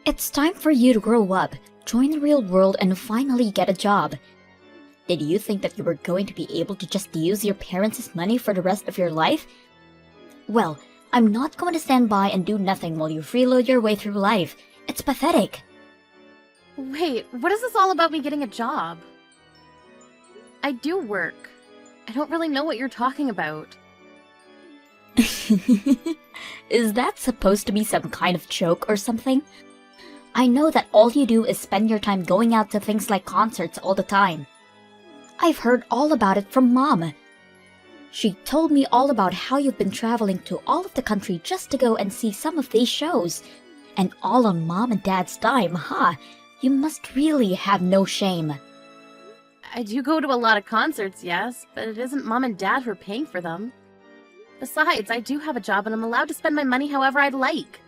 It's time for you to grow up, join the real world, and finally get a job. Did you think that you were going to be able to just use your parents' money for the rest of your life? Well, I'm not going to stand by and do nothing while you freeload your way through life. It's pathetic. Wait, what is this all about me getting a job? I do work. I don't really know what you're talking about. Is that supposed to be some kind of joke or something? I know that all you do is spend your time going out to things like concerts all the time. I've heard all about it from Mom. She told me all about how you've been traveling to all of the country just to go and see some of these shows. And all on Mom and Dad's dime, huh? You must really have no shame. I do go to a lot of concerts, yes, but it isn't Mom and Dad who are paying for them. Besides, I do have a job and I'm allowed to spend my money however I'd like.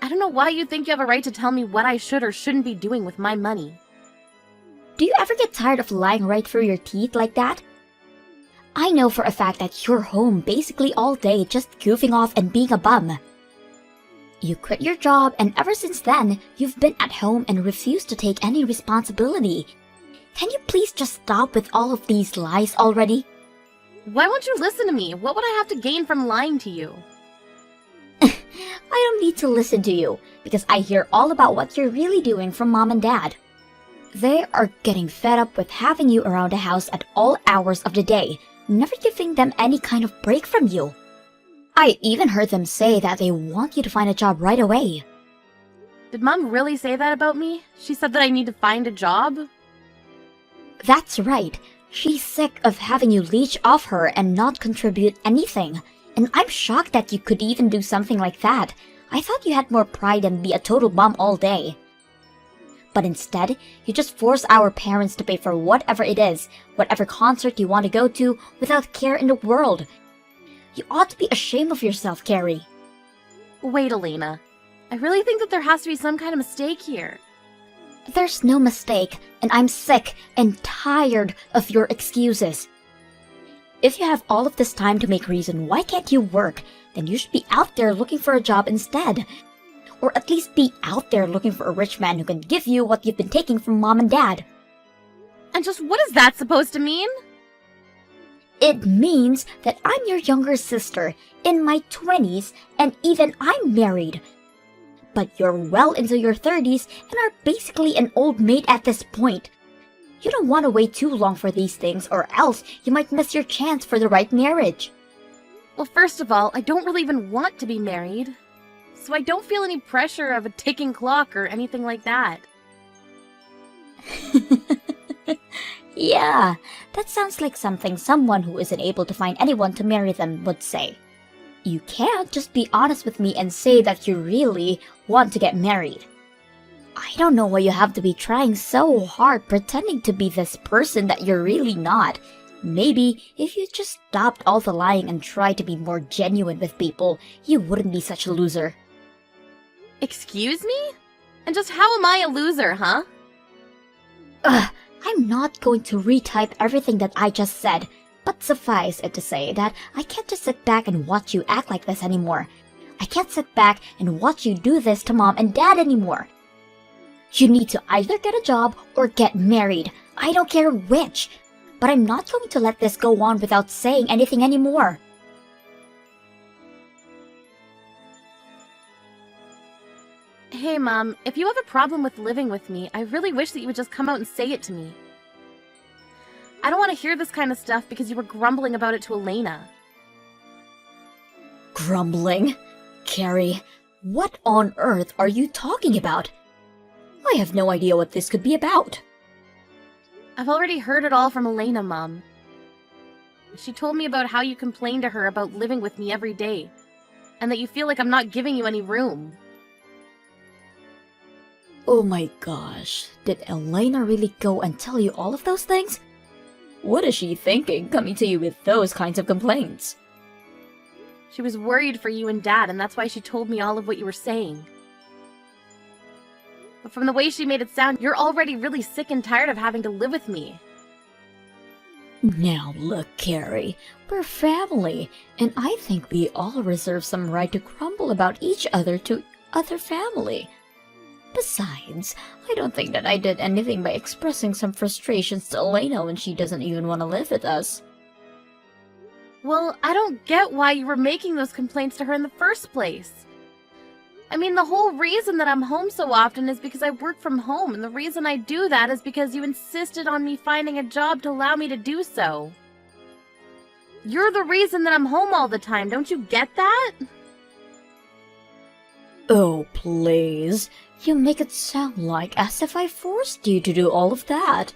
I don't know why you think you have a right to tell me what I should or shouldn't be doing with my money. Do you ever get tired of lying right through your teeth like that? I know for a fact that you're home basically all day just goofing off and being a bum. You quit your job and ever since then, you've been at home and refused to take any responsibility. Can you please just stop with all of these lies already? Why won't you listen to me? What would I have to gain from lying to you? I don't need to listen to you, because I hear all about what you're really doing from Mom and Dad. They are getting fed up with having you around the house at all hours of the day, never giving them any kind of break from you. I even heard them say that they want you to find a job right away. Did Mom really say that about me? She said that I need to find a job? That's right. She's sick of having you leech off her and not contribute anything. And I'm shocked that you could even do something like that. I thought you had more pride than be a total bum all day. But instead, you just force our parents to pay for whatever it is, whatever concert you want to go to, without care in the world. You ought to be ashamed of yourself, Carrie. Wait, Elena. I really think that there has to be some kind of mistake here. There's no mistake, and I'm sick and tired of your excuses. If you have all of this time to make reason why can't you work, then you should be out there looking for a job instead. Or at least be out there looking for a rich man who can give you what you've been taking from Mom and Dad. And just what is that supposed to mean? It means that I'm your younger sister, in my 20s, and even I'm married. But you're well into your 30s and are basically an old maid at this point. You don't want to wait too long for these things, or else you might miss your chance for the right marriage. Well, first of all, I don't really even want to be married. So I don't feel any pressure of a ticking clock or anything like that. Yeah, that sounds like something someone who isn't able to find anyone to marry them would say. You can't just be honest with me and say that you really want to get married. I don't know why you have to be trying so hard pretending to be this person that you're really not. Maybe if you just stopped all the lying and tried to be more genuine with people, you wouldn't be such a loser. Excuse me? And just how am I a loser, huh? I'm not going to retype everything that I just said, but suffice it to say that I can't just sit back and watch you act like this anymore. I can't sit back and watch you do this to Mom and Dad anymore. You need to either get a job or get married. I don't care which. But I'm not going to let this go on without saying anything anymore. Hey, Mom, if you have a problem with living with me, I really wish that you would just come out and say it to me. I don't want to hear this kind of stuff because you were grumbling about it to Elena. Grumbling? Carrie, what on earth are you talking about? I have no idea what this could be about. I've already heard it all from Elena, Mom. She told me about how you complain to her about living with me every day, and that you feel like I'm not giving you any room. Oh my gosh, did Elena really go and tell you all of those things? What is she thinking coming to you with those kinds of complaints? She was worried for you and Dad, and that's why she told me all of what you were saying. But from the way she made it sound, you're already really sick and tired of having to live with me. Now look, Carrie, we're family, and I think we all reserve some right to grumble about each other to other family. Besides, I don't think that I did anything by expressing some frustrations to Elena when she doesn't even want to live with us. Well, I don't get why you were making those complaints to her in the first place. I mean, the whole reason that I'm home so often is because I work from home, and the reason I do that is because you insisted on me finding a job to allow me to do so. You're the reason that I'm home all the time, don't you get that? Oh, please. You make it sound like as if I forced you to do all of that.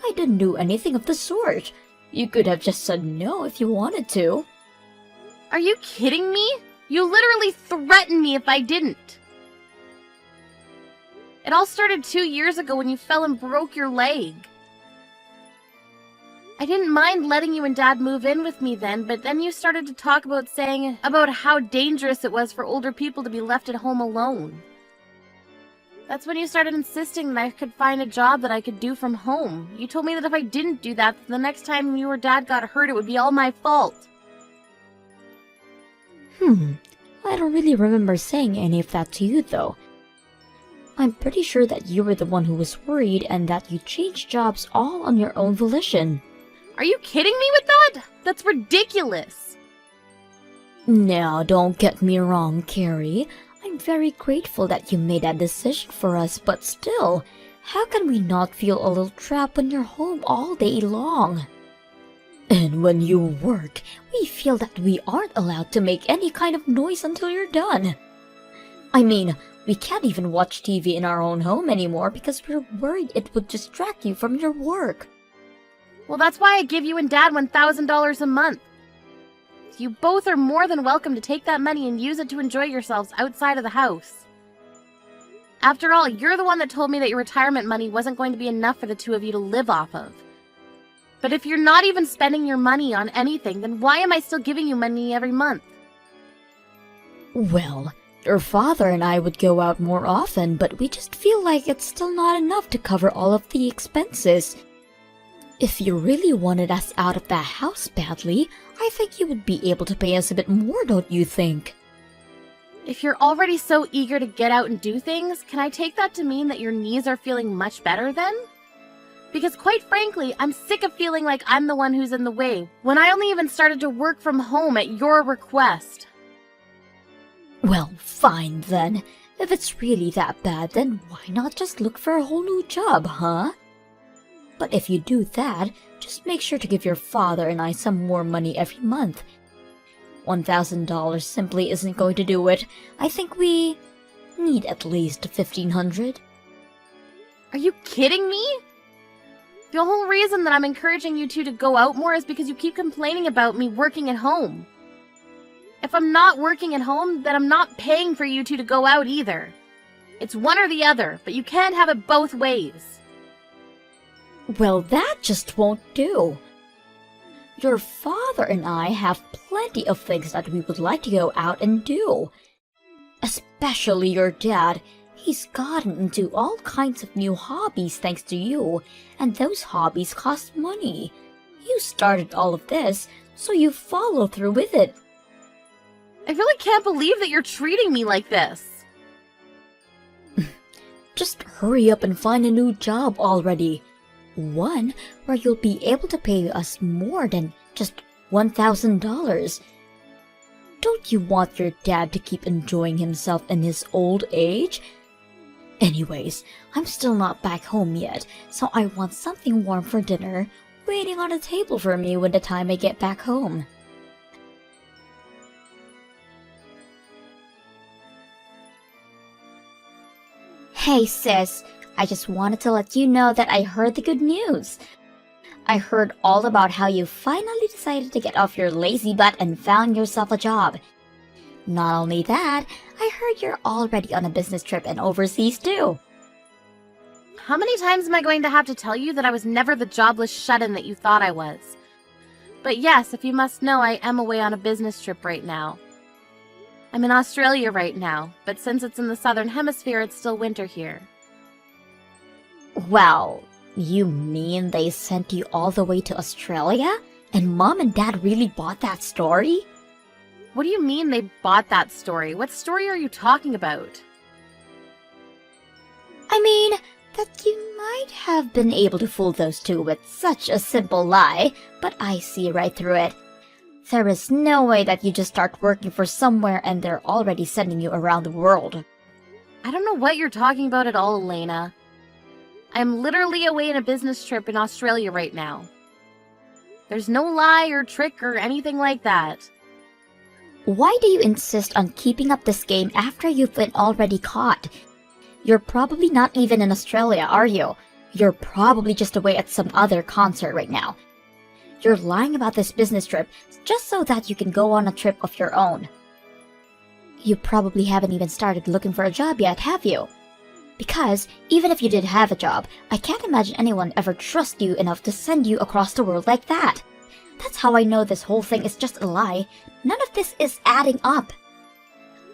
I didn't do anything of the sort. You could have just said no if you wanted to. Are you kidding me? You literally threatened me if I didn't. It all started 2 years ago when you fell and broke your leg. I didn't mind letting you and Dad move in with me then, but then you started to talk about how dangerous it was for older people to be left at home alone. That's when you started insisting that I could find a job that I could do from home. You told me that if I didn't do that, the next time you or Dad got hurt, it would be all my fault. I don't really remember saying any of that to you, though. I'm pretty sure that you were the one who was worried and that you changed jobs all on your own volition. Are you kidding me with that? That's ridiculous. Now, don't get me wrong, Carrie. I'm very grateful that you made that decision for us, but still, how can we not feel a little trapped when you're home all day long? And when you work, we feel that we aren't allowed to make any kind of noise until you're done. I mean, we can't even watch TV in our own home anymore because we're worried it would distract you from your work. Well, that's why I give you and Dad $1,000 a month. You both are more than welcome to take that money and use it to enjoy yourselves outside of the house. After all, you're the one that told me that your retirement money wasn't going to be enough for the two of you to live off of. But if you're not even spending your money on anything, then why am I still giving you money every month? Well, your father and I would go out more often, but we just feel like it's still not enough to cover all of the expenses. If you really wanted us out of that house badly, I think you would be able to pay us a bit more, don't you think? If you're already so eager to get out and do things, can I take that to mean that your knees are feeling much better then? Because quite frankly, I'm sick of feeling like I'm the one who's in the way, when I only even started to work from home at your request. Well, fine then. If it's really that bad, then why not just look for a whole new job, huh? But if you do that, just make sure to give your father and I some more money every month. $1,000 simply isn't going to do it. I think we need at least $1,500. Are you kidding me? The whole reason that I'm encouraging you two to go out more is because you keep complaining about me working at home. If I'm not working at home, then I'm not paying for you two to go out either. It's one or the other, but you can't have it both ways. Well, that just won't do. Your father and I have plenty of things that we would like to go out and do. Especially your dad. He's gotten into all kinds of new hobbies thanks to you, and those hobbies cost money. You started all of this, so you follow through with it. I really can't believe that you're treating me like this. Just hurry up and find a new job already. One where you'll be able to pay us more than just $1,000. Don't you want your dad to keep enjoying himself in his old age? Anyways, I'm still not back home yet, so I want something warm for dinner, waiting on a table for me when the time I get back home. Hey sis, I just wanted to let you know that I heard the good news. I heard all about how you finally decided to get off your lazy butt and found yourself a job. Not only that, I heard you're already on a business trip and overseas too. How many times am I going to have to tell you that I was never the jobless shut-in that you thought I was? But yes, if you must know, I am away on a business trip right now. I'm in Australia right now, but since it's in the southern hemisphere, it's still winter here. Well, you mean they sent you all the way to Australia? And Mom and Dad really bought that story? What do you mean they bought that story? What story are you talking about? I mean, that you might have been able to fool those two with such a simple lie, but I see right through it. There is no way that you just start working for somewhere and they're already sending you around the world. I don't know what you're talking about at all, Elena. I'm literally away on a business trip in Australia right now. There's no lie or trick or anything like that. Why do you insist on keeping up this game after you've been already caught? You're probably not even in Australia, are you? You're probably just away at some other concert right now. You're lying about this business trip just so that you can go on a trip of your own. You probably haven't even started looking for a job yet, have you? Because, even if you did have a job, I can't imagine anyone ever trust you enough to send you across the world like that. That's how I know this whole thing is just a lie. None of this is adding up.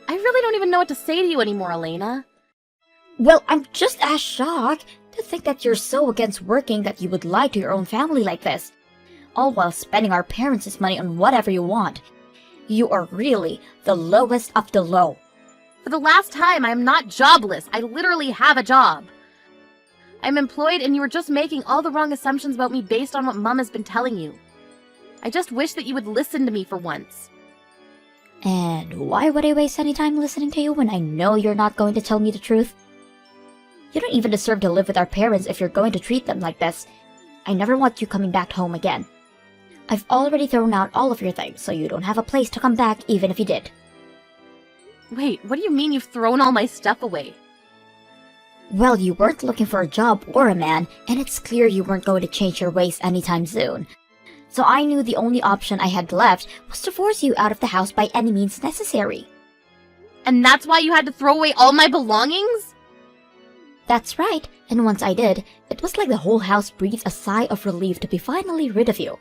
I really don't even know what to say to you anymore, Elena. Well, I'm just as shocked to think that you're so against working that you would lie to your own family like this, all while spending our parents' money on whatever you want. You are really the lowest of the low. For the last time, I'm not jobless. I literally have a job. I'm employed and you were just making all the wrong assumptions about me based on what Mom has been telling you. I just wish that you would listen to me for once. And why would I waste any time listening to you when I know you're not going to tell me the truth? You don't even deserve to live with our parents if you're going to treat them like this. I never want you coming back home again. I've already thrown out all of your things, so you don't have a place to come back even if you did. Wait, what do you mean you've thrown all my stuff away? Well, you weren't looking for a job or a man, and it's clear you weren't going to change your ways anytime soon. So I knew the only option I had left was to force you out of the house by any means necessary. And that's why you had to throw away all my belongings? That's right, and once I did, it was like the whole house breathed a sigh of relief to be finally rid of you.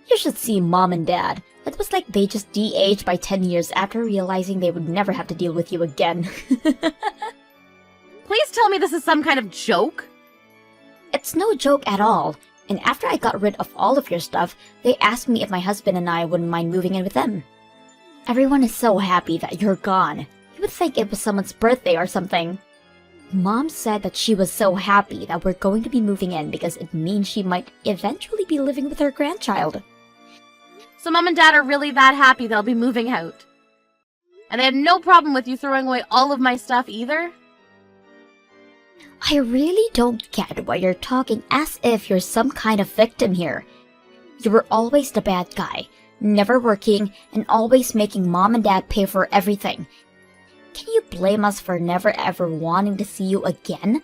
You should see Mom and Dad. It was like they just de-aged by 10 years after realizing they would never have to deal with you again. Please tell me this is some kind of joke. It's no joke at all. And after I got rid of all of your stuff, they asked me if my husband and I wouldn't mind moving in with them. Everyone is so happy that you're gone. You would think it was someone's birthday or something. Mom said that she was so happy that we're going to be moving in because it means she might eventually be living with her grandchild. So Mom and Dad are really that happy they'll be moving out. And they had no problem with you throwing away all of my stuff either? I really don't get why you're talking as if you're some kind of victim here. You were always the bad guy, never working, and always making Mom and Dad pay for everything. Can you blame us for never ever wanting to see you again?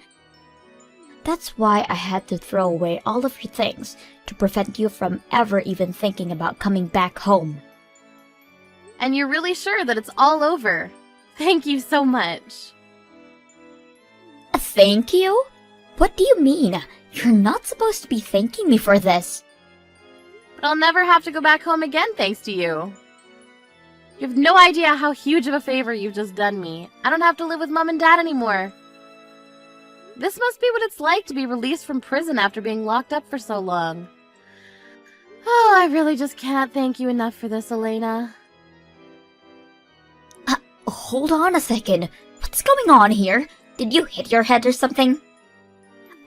That's why I had to throw away all of your things, to prevent you from ever even thinking about coming back home. And you're really sure that it's all over? Thank you so much. Thank you? What do you mean? You're not supposed to be thanking me for this. But I'll never have to go back home again thanks to you. You have no idea how huge of a favor you've just done me. I don't have to live with Mom and Dad anymore. This must be what it's like to be released from prison after being locked up for so long. Oh, I really just can't thank you enough for this, Elena. Hold on a second. What's going on here? Did you hit your head or something?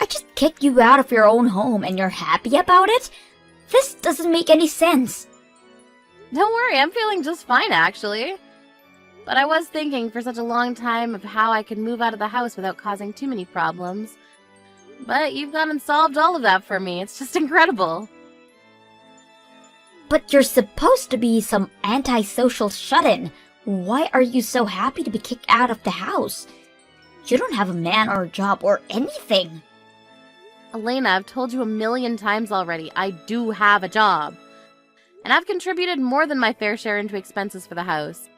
I just kicked you out of your own home and you're happy about it? This doesn't make any sense. Don't worry, I'm feeling just fine, actually. But I was thinking for such a long time of how I could move out of the house without causing too many problems. But you've gone and solved all of that for me. It's just incredible. But you're supposed to be some antisocial shut-in. Why are you so happy to be kicked out of the house? You don't have a man or a job or anything. Elena, I've told you 1,000,000 times already, I do have a job. And I've contributed more than my fair share into expenses for the house.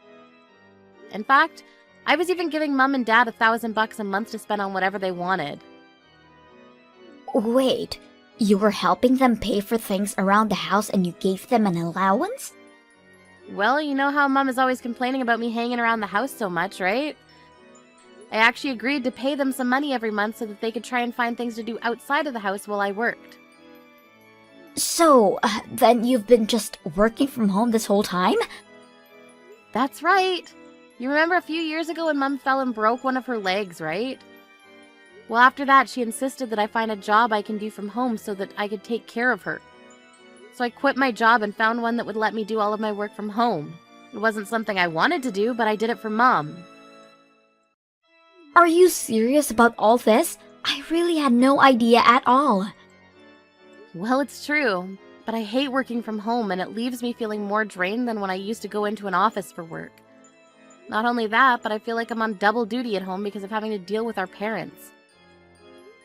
In fact, I was even giving Mom and Dad $1,000 a month to spend on whatever they wanted. Wait, you were helping them pay for things around the house and you gave them an allowance? Well, you know how Mom is always complaining about me hanging around the house so much, right? I actually agreed to pay them some money every month so that they could try and find things to do outside of the house while I worked. So, then you've been just working from home this whole time? That's right. You remember a few years ago when Mom fell and broke one of her legs, right? Well, after that, she insisted that I find a job I can do from home so that I could take care of her. So I quit my job and found one that would let me do all of my work from home. It wasn't something I wanted to do, but I did it for Mom. Are you serious about all this? I really had no idea at all. Well, it's true, but I hate working from home and it leaves me feeling more drained than when I used to go into an office for work. Not only that, but I feel like I'm on double duty at home because of having to deal with our parents.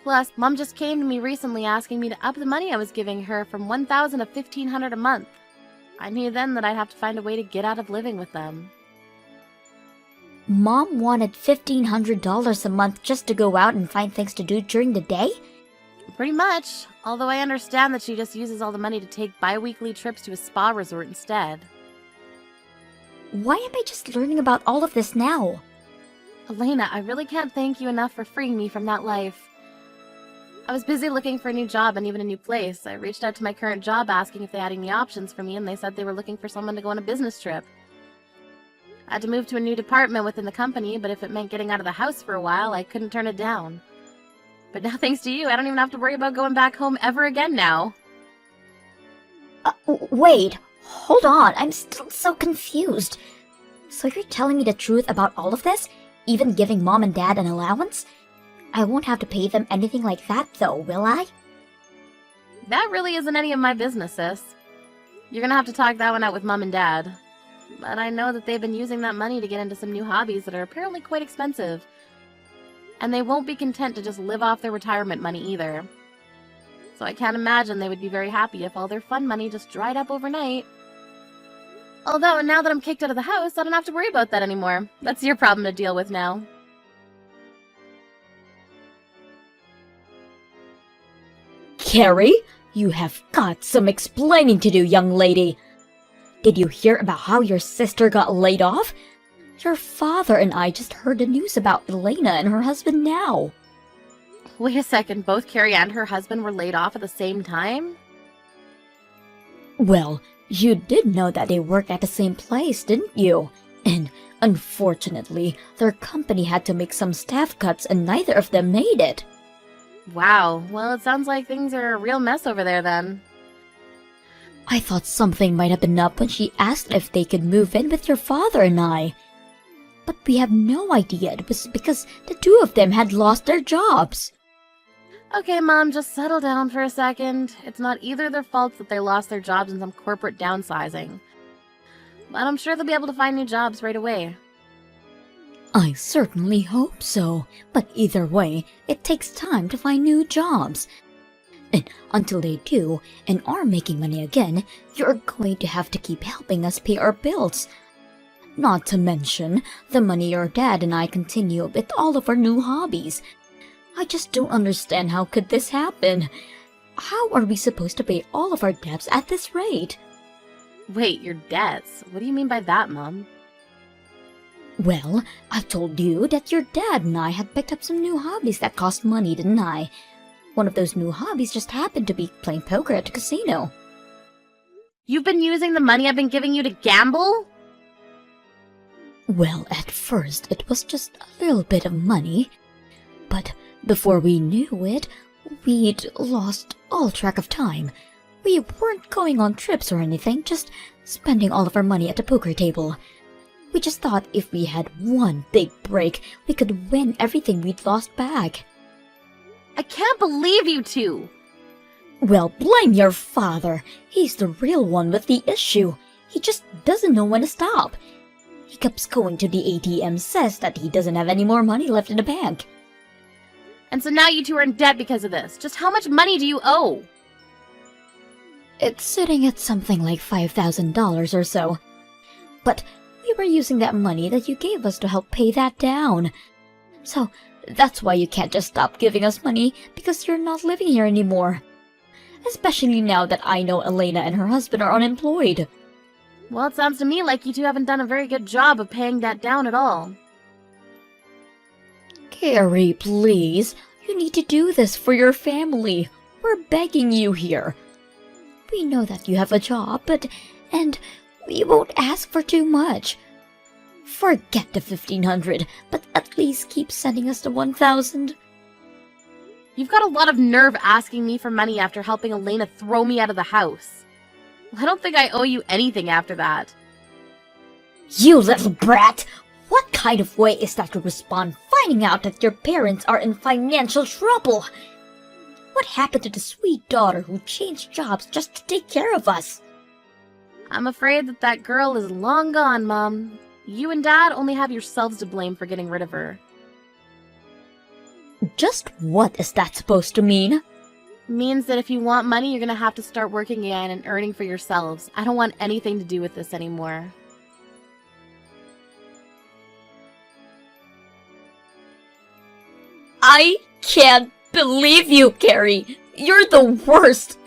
Plus, Mom just came to me recently asking me to up the money I was giving her from $1,000 to $1,500 a month. I knew then that I'd have to find a way to get out of living with them. Mom wanted $1,500 a month just to go out and find things to do during the day? Pretty much, although I understand that she just uses all the money to take bi-weekly trips to a spa resort instead. Why am I just learning about all of this now? Elena, I really can't thank you enough for freeing me from that life. I was busy looking for a new job and even a new place. I reached out to my current job asking if they had any options for me, and they said they were looking for someone to go on a business trip. I had to move to a new department within the company, but if it meant getting out of the house for a while, I couldn't turn it down. But now, thanks to you, I don't even have to worry about going back home ever again now. Wait, hold on, I'm still so confused. So you're telling me the truth about all of this? Even giving Mom and Dad an allowance? I won't have to pay them anything like that though, will I? That really isn't any of my business, sis. You're gonna have to talk that one out with Mom and Dad. But I know that they've been using that money to get into some new hobbies that are apparently quite expensive. And they won't be content to just live off their retirement money either. So I can't imagine they would be very happy if all their fun money just dried up overnight. Although, now that I'm kicked out of the house, I don't have to worry about that anymore. That's your problem to deal with now. Carrie, you have got some explaining to do, young lady. Did you hear about how your sister got laid off? Your father and I just heard the news about Elena and her husband now. Wait a second, both Carrie and her husband were laid off at the same time? Well, you did know that they worked at the same place, didn't you? And unfortunately, their company had to make some staff cuts and neither of them made it. Wow, well, it sounds like things are a real mess over there then. I thought something might have been up when she asked if they could move in with your father and I. But we have no idea it was because the two of them had lost their jobs. Okay, Mom, just settle down for a second. It's not either their fault that they lost their jobs in some corporate downsizing. But I'm sure they'll be able to find new jobs right away. I certainly hope so, but either way, it takes time to find new jobs. And until they do, and are making money again, you're going to have to keep helping us pay our bills. Not to mention, the money your dad and I continue with all of our new hobbies. I just don't understand how could this happen. How are we supposed to pay all of our debts at this rate? Wait, your debts? What do you mean by that, Mom? Well, I told you that your dad and I had picked up some new hobbies that cost money, didn't I? One of those new hobbies just happened to be playing poker at the casino. You've been using the money I've been giving you to gamble? Well, at first it was just a little bit of money. But before we knew it, we'd lost all track of time. We weren't going on trips or anything, just spending all of our money at the poker table. We just thought if we had one big break, we could win everything we'd lost back. I can't believe you two! Well, blame your father. He's the real one with the issue. He just doesn't know when to stop. He keeps going to the ATM, says that he doesn't have any more money left in the bank. And so now you two are in debt because of this. Just how much money do you owe? It's sitting at something like $5,000 or so. But we were using that money that you gave us to help pay that down. So that's why you can't just stop giving us money, because you're not living here anymore. Especially now that I know Elena and her husband are unemployed. Well, it sounds to me like you two haven't done a very good job of paying that down at all. Carrie, please. You need to do this for your family. We're begging you here. We know that you have a job, and we won't ask for too much. Forget the $1,500, but at least keep sending us the $1,000. You've got a lot of nerve asking me for money after helping Elena throw me out of the house. I don't think I owe you anything after that. You little brat! What kind of way is that to respond finding out that your parents are in financial trouble? What happened to the sweet daughter who changed jobs just to take care of us? I'm afraid that girl is long gone, Mom. You and Dad only have yourselves to blame for getting rid of her. Just what is that supposed to mean? Means that if you want money, you're gonna have to start working again and earning for yourselves. I don't want anything to do with this anymore. I can't believe you, Carrie. You're the worst.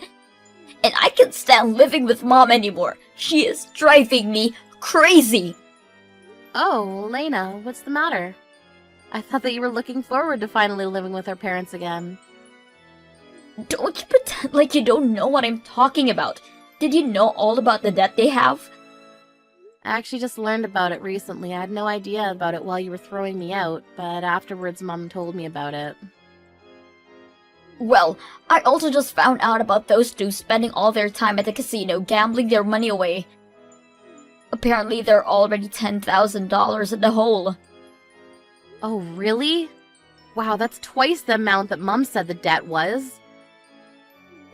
And I can't stand living with Mom anymore. She is driving me crazy. Oh, Elena, what's the matter? I thought that you were looking forward to finally living with our parents again. Don't you pretend like you don't know what I'm talking about. Did you know all about the debt they have? I actually just learned about it recently. I had no idea about it while you were throwing me out, but afterwards Mom told me about it. Well, I also just found out about those two spending all their time at the casino gambling their money away. Apparently they're already $10,000 in the hole. Oh, really? Wow, that's twice the amount that Mom said the debt was.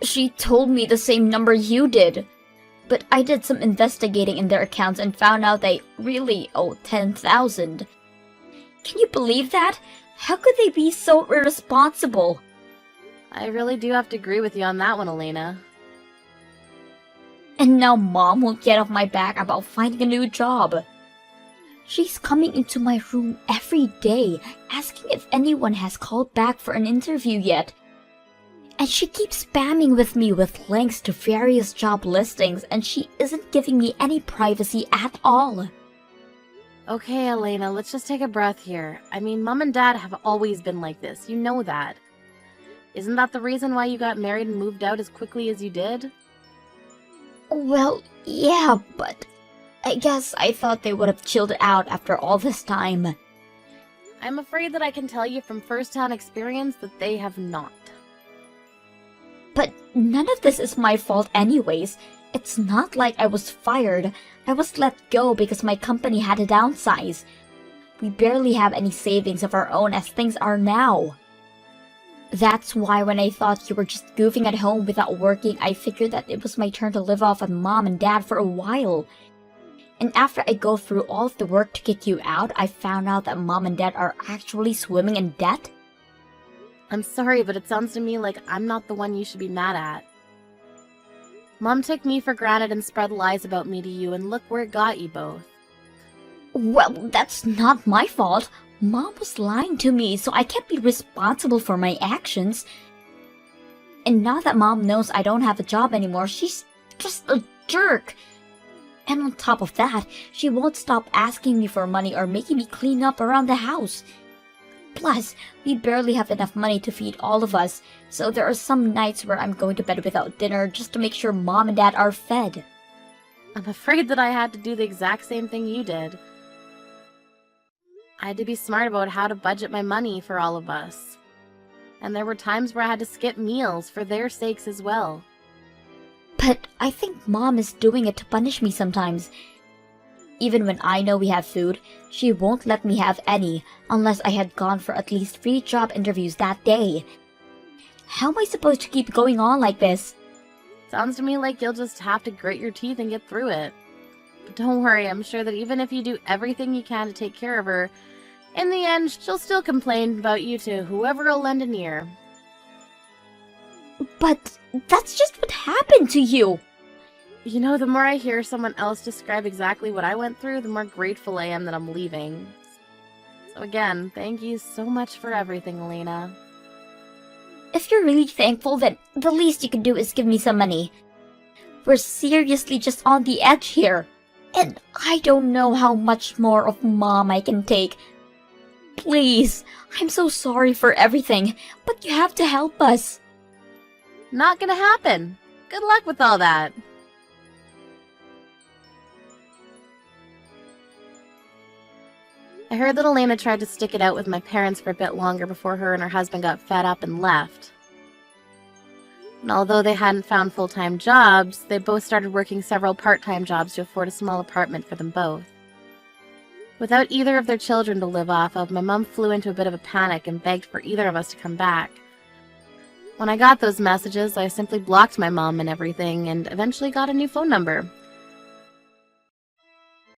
She told me the same number you did. But I did some investigating in their accounts and found out they really owe $10,000. Can you believe that? How could they be so irresponsible? I really do have to agree with you on that one, Elena. And now Mom won't get off my back about finding a new job. She's coming into my room every day, asking if anyone has called back for an interview yet. And she keeps spamming with me with links to various job listings, and she isn't giving me any privacy at all. Okay, Elena, let's just take a breath here. I mean, Mom and Dad have always been like this. You know that. Isn't that the reason why you got married and moved out as quickly as you did? Well, yeah, but I guess I thought they would have chilled out after all this time. I'm afraid that I can tell you from first-hand experience that they have not. But none of this is my fault anyways. It's not like I was fired. I was let go because my company had to downsize. We barely have any savings of our own as things are now. That's why when I thought you were just goofing at home without working, I figured that it was my turn to live off on Mom and Dad for a while. And after I go through all of the work to kick you out, I found out that Mom and Dad are actually swimming in debt. I'm sorry, but it sounds to me like I'm not the one you should be mad at. Mom took me for granted and spread lies about me to you, and look where it got you both. Well, that's not my fault. Mom was lying to me, so I can't be responsible for my actions. And now that Mom knows I don't have a job anymore, she's just a jerk. And on top of that, she won't stop asking me for money or making me clean up around the house. Plus, we barely have enough money to feed all of us, so there are some nights where I'm going to bed without dinner just to make sure Mom and Dad are fed. I'm afraid that I had to do the exact same thing you did. I had to be smart about how to budget my money for all of us. And there were times where I had to skip meals for their sakes as well. But I think Mom is doing it to punish me sometimes. Even when I know we have food, she won't let me have any unless I had gone for at least 3 job interviews that day. How am I supposed to keep going on like this? Sounds to me like you'll just have to grit your teeth and get through it. But don't worry, I'm sure that even if you do everything you can to take care of her, in the end, she'll still complain about you to whoever will lend an ear. But that's just what happened to you. You know, the more I hear someone else describe exactly what I went through, the more grateful I am that I'm leaving. So again, thank you so much for everything, Elena. If you're really thankful, then the least you can do is give me some money. We're seriously just on the edge here. And I don't know how much more of Mom I can take. Please, I'm so sorry for everything, but you have to help us. Not gonna happen. Good luck with all that. I heard that Elena tried to stick it out with my parents for a bit longer before her and her husband got fed up and left. And although they hadn't found full-time jobs, they both started working several part-time jobs to afford a small apartment for them both. Without either of their children to live off of, my mom flew into a bit of a panic and begged for either of us to come back. When I got those messages, I simply blocked my mom and everything, and eventually got a new phone number,